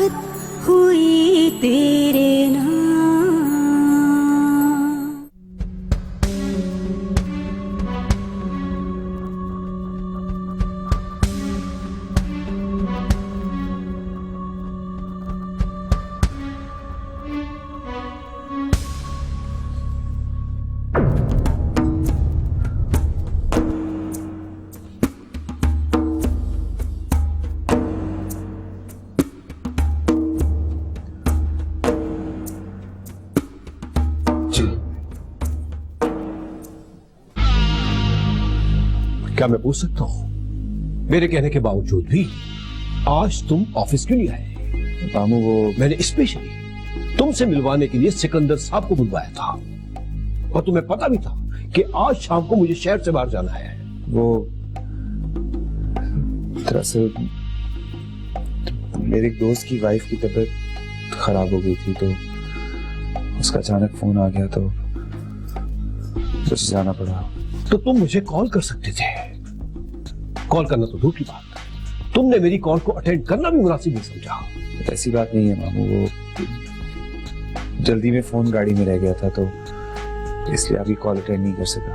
चाहत हुई तेरे नाम। क्या मैं पूछ सकता हूं, मेरे कहने के बावजूद भी आज तुम ऑफिस क्यों नहीं आए? मामू वो मैंने स्पेशली तुमसे मिलवाने के लिए सिकंदर साहब को बुलवाया था और तुम्हें पता भी था कि आज शाम को मुझे शहर से बाहर जाना है। वो दरअसल मेरे एक दोस्त की वाइफ की तबीयत खराब हो गई थी, तो उसका अचानक फोन आ गया तो जाना पड़ा। तो तुम मुझे कॉल कर सकते थे। कॉल करना तो दूर की बात, तुमने मेरी कॉल को अटेंड करना भी मुनासिब नहीं समझा। ऐसी बात नहीं है मामू, वो जल्दी में फोन गाड़ी में रह गया था तो इसलिए अभी कॉल अटेंड नहीं कर सका।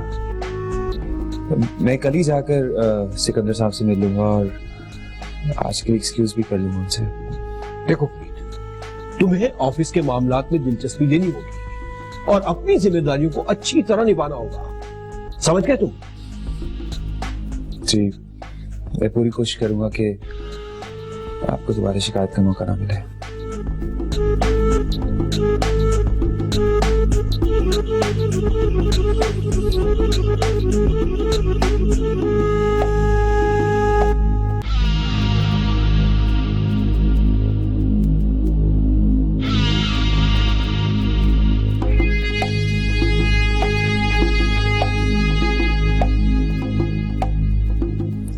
मैं कल ही जाकर सिकंदर साहब से मिल लूंगा और आज के एक्सक्यूज भी कर लूंगा उनसे। देखो प्रीत, तुम्हें ऑफिस के मामलात में दिलचस्पी लेनी होगी और अपनी जिम्मेदारियों को अच्छी तरह निभाना होगा, समझ गए तुम? जी, मैं पूरी कोशिश करूंगा कि आपको दोबारा शिकायत का मौका ना मिले।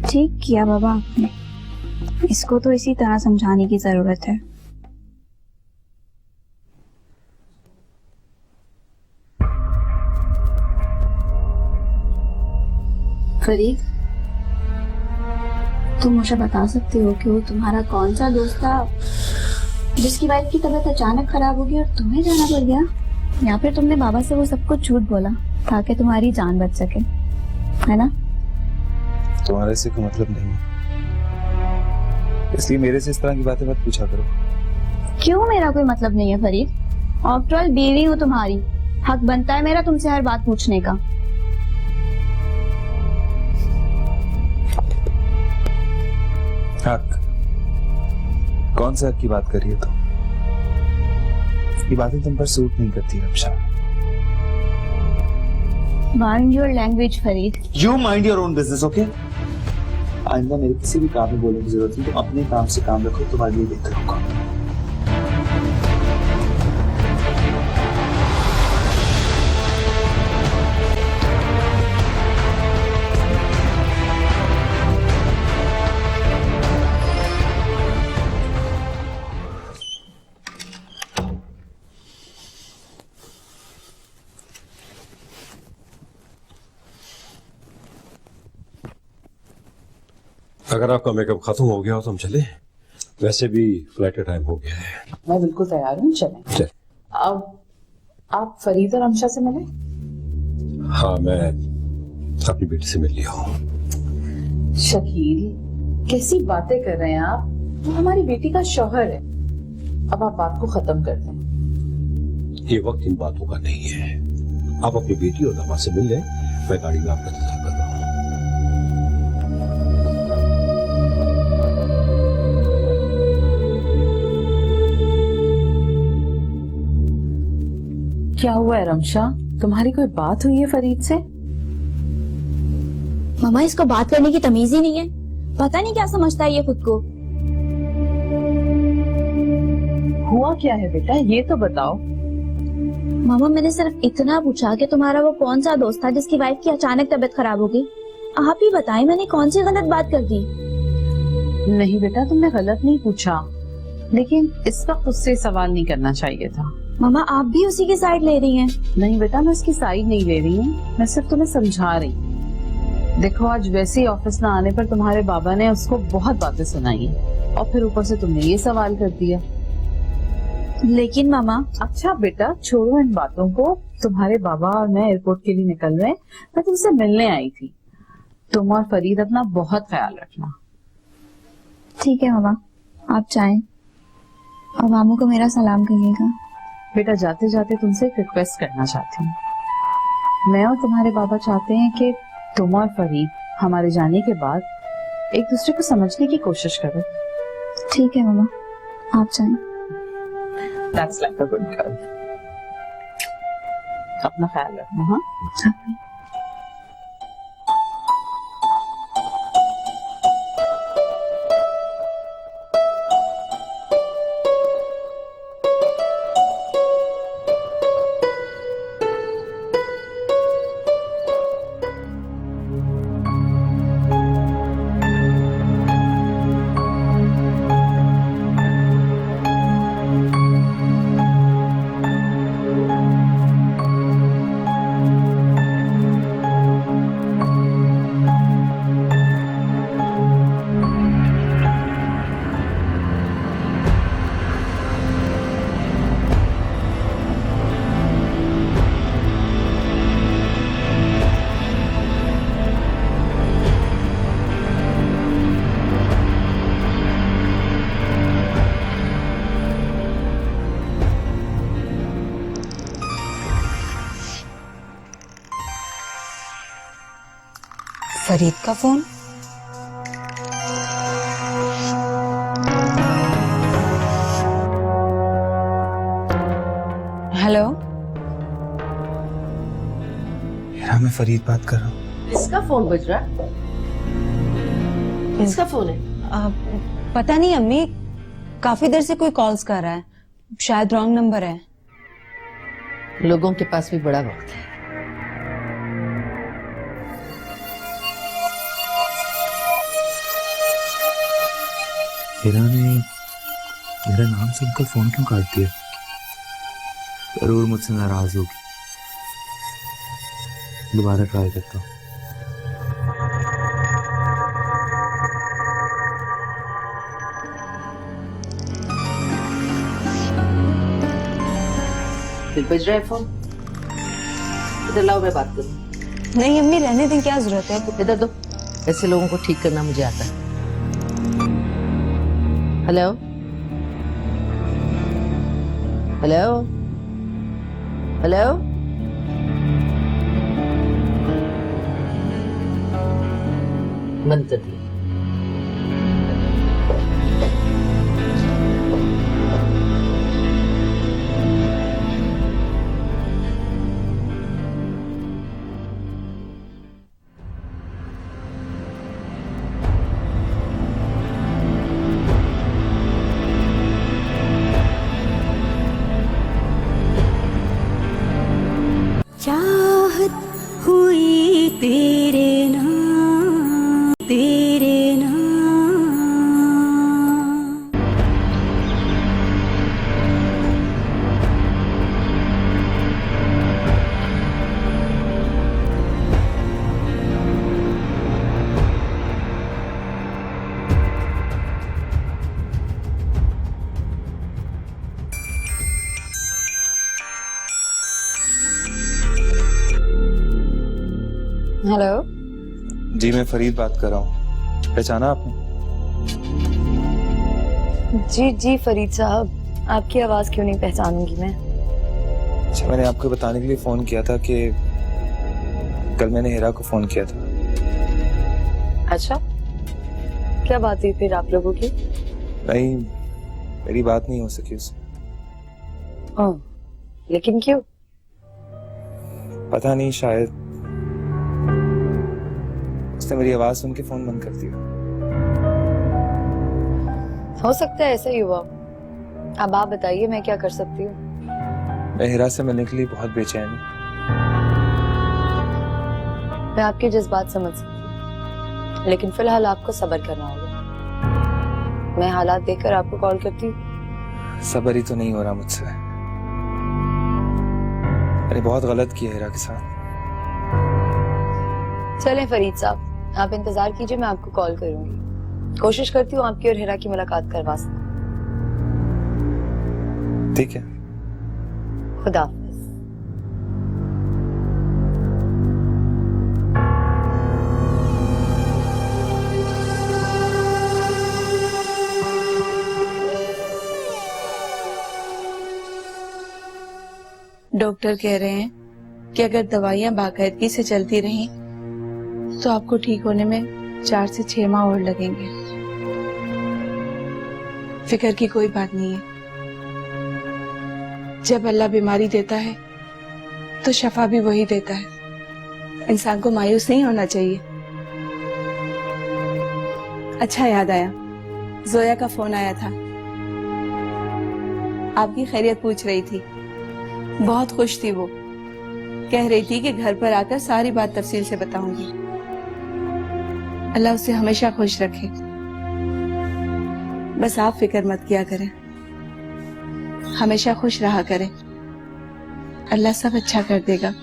ठीक किया बाबा आपने, इसको तो इसी तरह समझाने की जरूरत है। फरीद, तुम मुझे बता सकते हो कि वो तुम्हारा कौन सा दोस्त था जिसकी वाइफ की तबीयत अचानक खराब हो गई और तुम्हें जाना पड़ गया? या फिर तुमने बाबा से वो सब कुछ झूठ बोला ताकि तुम्हारी जान बच सके, है ना? तुम्हारे से कोई मतलब नहीं है, इसलिए मेरे से इस तरह की बातें मत पूछा करो। क्यों मेरा कोई मतलब नहीं है फरीद? आफ्टर ऑल बीवी हूँ तुम्हारी, हक बनता है मेरा तुमसे हर बात पूछने का। हक? कौन सा हक की बात कर रही है तुम? ये बातें तुम पर सूट नहीं करती रक्षा। Mind your language, Farid. You mind your own business, okay? आइंदा मेरे किसी भी काम में बोलने की जरूरत नहीं, तुम अपने काम से काम रखो, तुम्हारे लिए बेहतर होगा। अगर आपका मेकअप खत्म हो गया हो तो हम चले, वैसे भी फ्लाइट का टाइम हो गया है। मैं बिल्कुल तैयार हूँ, चलें। अब आप फरीद और अमशा से मिले? हाँ, मैं अपनी बेटी से मिल लिया हूँ। शकील, कैसी बातें कर रहे हैं आप? वो हमारी बेटी का शौहर है। अब आप बात को खत्म कर दें। ये वक्त इन बातों का नहीं है। आप अपनी बेटी और दामाद से मिल लें, मैं गाड़ी में आपका इंतजार कर रहा हूँ। क्या हुआ है रमशा, तुम्हारी कोई बात हुई है फरीद से? मामा, इसको बात करने की तमीज ही नहीं है, पता नहीं क्या समझता है ये खुद को। हुआ क्या है बेटा, ये तो बताओ। मामा, मैंने सिर्फ इतना पूछा कि तुम्हारा वो कौन सा दोस्त था जिसकी वाइफ की अचानक तबीयत खराब हो गई। आप ही बताएं, मैंने कौन सी गलत बात कर दी? नहीं बेटा, तुमने गलत नहीं पूछा, लेकिन इस वक्त उससे सवाल नहीं करना चाहिए था। मामा, आप भी उसी की साइड ले रही हैं। नहीं बेटा, मैं उसकी साइड नहीं ले रही हूँ, मैं सिर्फ तुम्हें समझा रही हूँ। देखो, आज वैसे ही ऑफिस न आने पर तुम्हारे बाबा ने उसको बहुत बातें सुनाई है और फिर ऊपर से तुमने ये सवाल कर दिया। लेकिन मामा, अच्छा बेटा, छोड़ो इन बातों को। तुम्हारे बाबा और मैं एयरपोर्ट के लिए निकल रहे हैं। मैं तुमसे मिलने आई थी। तुम और फरीद अपना बहुत ख्याल रखना। ठीक है मामा, आप जाएं और मामू को मेरा सलाम कहिएगा। बेटा, जाते जाते तुमसे एक रिक्वेस्ट करना चाहती हूँ। मैं और तुम्हारे बाबा चाहते हैं कि तुम और फरीद हमारे जाने के बाद एक दूसरे को समझने की कोशिश करो। ठीक है मामा, आप जाएं। That's like a good girl. अपना ख्याल रखना। हाँ, फरीद का फोन। हेलो, हीरा, मैं फरीद बात कर रहा हूँ। इसका फोन बज रहा है? इसका फोन है? पता नहीं अम्मी, काफी देर से कोई कॉल्स कर रहा है, शायद रॉन्ग नंबर है। लोगों के पास भी बड़ा वक्त है। हीरा ने मेरा नाम सुनकर फोन क्यों काट दिया? जरूर मुझसे नाराज होगी। दोबारा ट्राई करता हूँ। फिर बज रहा है फोन। इधर लाओ, मैं बात करूँ। नहीं अम्मी, रहने दें, क्या जरूरत है। इधर दो। ऐसे लोगों को ठीक करना मुझे आता है। हेलो हेलो हेलो, बंद कर दिया। चाहत हुई तेरे नाम, तेरे नाम। हेलो जी, मैं फरीद बात कर रहा हूँ। पहचाना आपने? जी जी फरीद साहब, आपकी आवाज क्यों नहीं पहचानूंगी मैं। अच्छा, मैंने आपको बताने के लिए फोन किया था कि कल मैंने हीरा को फोन किया था। अच्छा, क्या बात हुई फिर आप लोगों की? नहीं, मेरी बात नहीं हो सकी उससे। ओह, लेकिन क्यों? पता नहीं, शायद उसने मेरी आवाज सुन के फोन बंद कर दिया। हो सकता है ऐसा ही हुआ। अब आप बताइए, मैं क्या कर सकती हूँ? मैं हीरा से मिलने के लिए बहुत बेचैन हूँ। मैं आपके जज्बात समझ सकती हूँ, लेकिन फिलहाल आपको सब्र करना होगा। मैं हालात देखकर आपको कॉल करती हूँ। सब्र ही तो नहीं हो रहा मुझसे। मैंने बहुत गलत किया हीरा के साथ। चलें फरीद साहब, आप इंतजार कीजिए, मैं आपको कॉल करूंगी। कोशिश करती हूँ आपकी और हीरा की मुलाकात करवा सकूं। ठीक है। खुदा हाफिज। डॉक्टर कह रहे हैं कि अगर दवाइयां बाकायदगी से चलती रहीं तो आपको ठीक होने में 4 से 6 माह और लगेंगे। फिक्र की कोई बात नहीं है। जब अल्लाह बीमारी देता है तो शफा भी वही देता है। इंसान को मायूस नहीं होना चाहिए। अच्छा याद आया, जोया का फोन आया था, आपकी खैरियत पूछ रही थी। बहुत खुश थी वो, कह रही थी कि घर पर आकर सारी बात तफसील से बताऊंगी। अल्लाह उसे हमेशा खुश रखे। बस आप फिक्र मत किया करें, हमेशा खुश रहा करें। अल्लाह सब अच्छा कर देगा।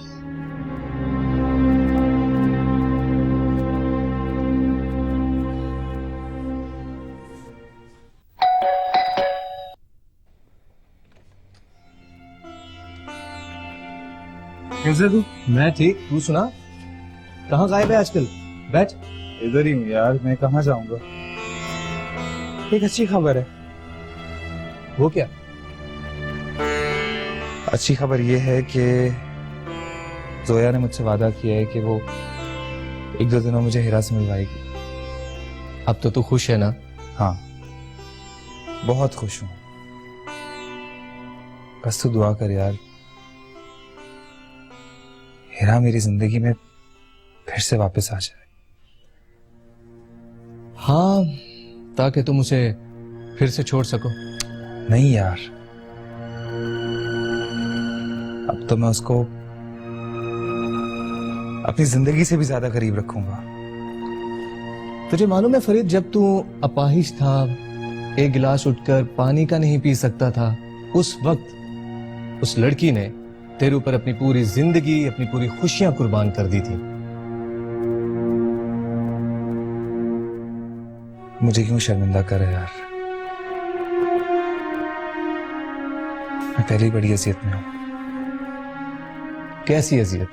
कैसे तू? मैं ठीक, तू सुना? कहाँ गायब है आजकल? बैठ। इधर ही हूँ यार, मैं कहाँ जाऊंगा। एक अच्छी खबर है। वो क्या? अच्छी खबर ये है कि जोया ने मुझसे वादा किया है कि वो 1-2 दिनों मुझे हिरा से मिलवाएगी। अब तो तू खुश है ना? हाँ, बहुत खुश हूँ। बस तू दुआ कर यार, हिरा मेरी जिंदगी में फिर से वापस आ जाए। हाँ, ताकि तुम उसे फिर से छोड़ सको। नहीं यार, अब तो मैं उसको अपनी जिंदगी से भी ज्यादा करीब रखूंगा। तुझे मालूम है फरीद, जब तू अपाहिज था, एक गिलास उठकर पानी का नहीं पी सकता था, उस वक्त उस लड़की ने तेरे ऊपर अपनी पूरी जिंदगी, अपनी पूरी खुशियां कुर्बान कर दी थी। मुझे क्यों शर्मिंदा कर यार, मैं पहली बड़ी अजियत में हूं। कैसी अजियत?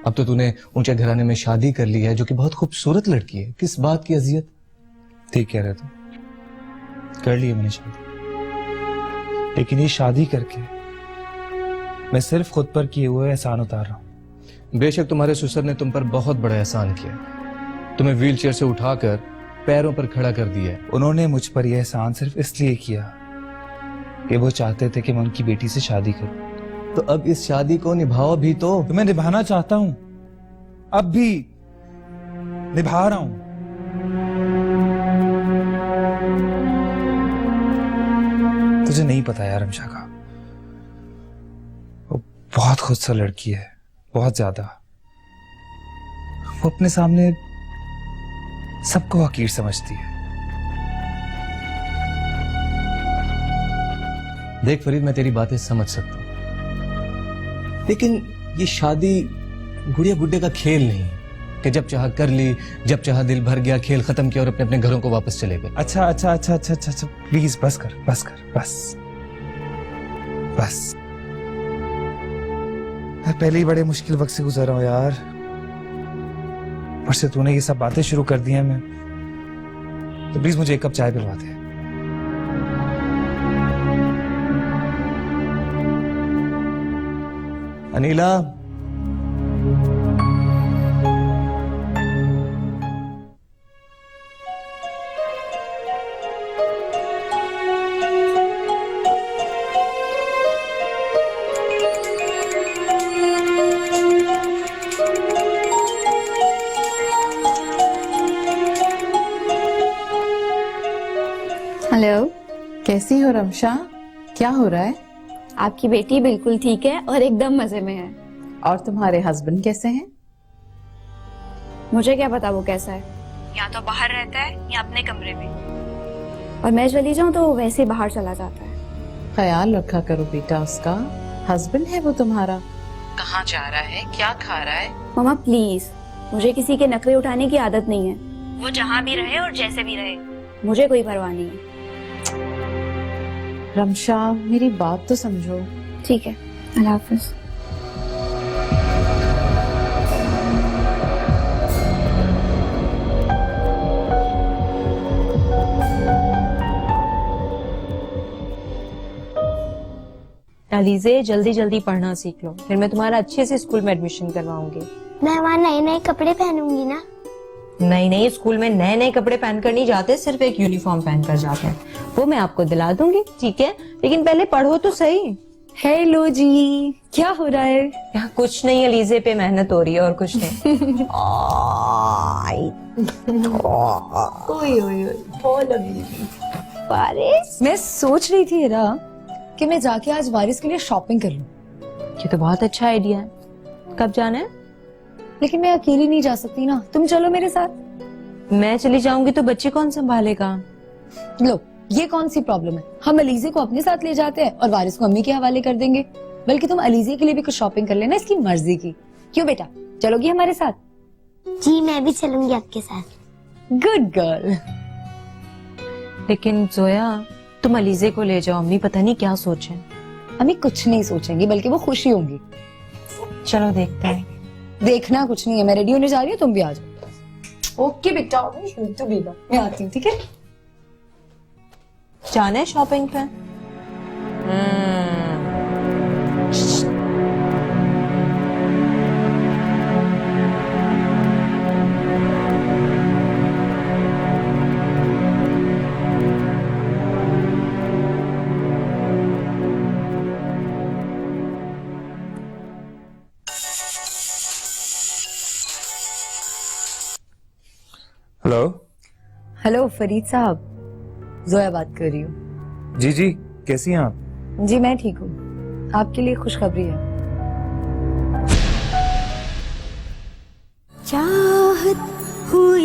अब तो तूने ऊंचे घराने में शादी कर ली है, जो कि बहुत खूबसूरत लड़की है। किस बात की अजियत? ठीक कह रहे तू, कर ली है मैंने शादी, लेकिन ये शादी करके मैं सिर्फ खुद पर किए हुए एहसान उतार रहा हूं। बेशक तुम्हारे ससुर ने तुम पर बहुत बड़ा एहसान किया, तुम्हें व्हीलचेयर से उठाकर पैरों पर खड़ा कर दिया है। उन्होंने मुझ पर यह एहसान सिर्फ इसलिए किया कि वो चाहते थे कि मैं उनकी बेटी से शादी करूं। तो अब इस शादी को निभाओ भी तो मैं निभाना चाहता हूं, अब भी निभा रहा हूं। तुझे नहीं पता यार रमशा का, वो बहुत खूबसूरत लड़की है, बहुत ज्यादा। वो अपने सामने सबको हकीर समझती है। देख फरीद, मैं तेरी बातें समझ सकता हूं, लेकिन ये शादी गुड़िया गुड्डे का खेल नहीं है कि जब चाह कर ली, जब चाह दिल भर गया, खेल खत्म किया और अपने अपने घरों को वापस चले गए। अच्छा अच्छा अच्छा अच्छा अच्छा अच्छा, प्लीज बस कर बस कर बस बस। मैं पहले ही बड़े मुश्किल वक्त से गुजर रहा हूं यार, ऊपर से तूने ये सब बातें शुरू कर दी हैं। मैं तो प्लीज मुझे 1 कप चाय पिलवा दे। अनीला, हेलो, कैसी हो रमशा? क्या हो रहा है? आपकी बेटी बिल्कुल ठीक है और एकदम मजे में है। और तुम्हारे हस्बैंड कैसे हैं? मुझे क्या पता वो कैसा है, या तो बाहर रहता है या अपने कमरे में, और मैं चली जाऊं तो वो वैसे ही बाहर चला जाता है। ख्याल रखा करो बेटा उसका, हस्बैंड है वो तुम्हारा। कहाँ जा रहा है, क्या खा रहा है? मामा प्लीज, मुझे किसी के नखरे उठाने की आदत नहीं है। वो जहाँ भी रहे और जैसे भी रहे, मुझे कोई परवाह नहीं है। रमशा, मेरी बात तो समझो। ठीक है, अल्लाह हाफिज। अलीजे, जल्दी जल्दी पढ़ना सीख लो, फिर मैं तुम्हारा अच्छे से स्कूल में एडमिशन करवाऊंगी। मैं वहाँ नए नए कपड़े पहनूंगी ना। नहीं नहीं, स्कूल में नए नए कपड़े पहनकर नहीं जाते, सिर्फ एक यूनिफॉर्म पहनकर जाते हैं। वो मैं आपको दिला दूंगी, ठीक है? लेकिन पहले पढ़ो तो सही। हेलो जी, क्या हो रहा है? यहाँ कुछ नहीं, अलीजे पे मेहनत हो रही है और कुछ नहीं। बारिश, मैं सोच रही थी इरा कि मैं जाके आज बारिश के लिए शॉपिंग कर लूं। ये तो बहुत अच्छा आइडिया है। कब जाना है? लेकिन मैं अकेली नहीं जा सकती ना, तुम चलो मेरे साथ। मैं चली जाऊंगी तो बच्चे कौन संभालेगा? लो, ये कौन सी प्रॉब्लम है? हम अलीजे को अपने साथ ले जाते हैं और वारिस को अम्मी के हवाले कर देंगे। बल्कि तुम अलीजे के लिए भी कुछ शॉपिंग कर लेना, इसकी मर्जी की। क्यों बेटा, चलोगी हमारे साथ? जी मैं भी चलूंगी आपके साथ। Good girl. लेकिन जोया, तुम अलीजे को ले जाओ, अम्मी पता नहीं क्या सोचे। अम्मी कुछ नहीं सोचेंगी, बल्कि वो खुशी होंगी। चलो देखते हैं। देखना कुछ नहीं है, मैं रेडी होने जा रही हूँ, तुम भी आ जाओ। ओके बेटा, तू भी बा, मैं आती हूँ, ठीक है? जाना है शॉपिंग पे? हेलो। हेलो फरीद साहब, जोया बात कर रही हूँ। जी जी, कैसी हैं आप? जी मैं ठीक हूँ, आपके लिए खुशखबरी है। चाहत हुई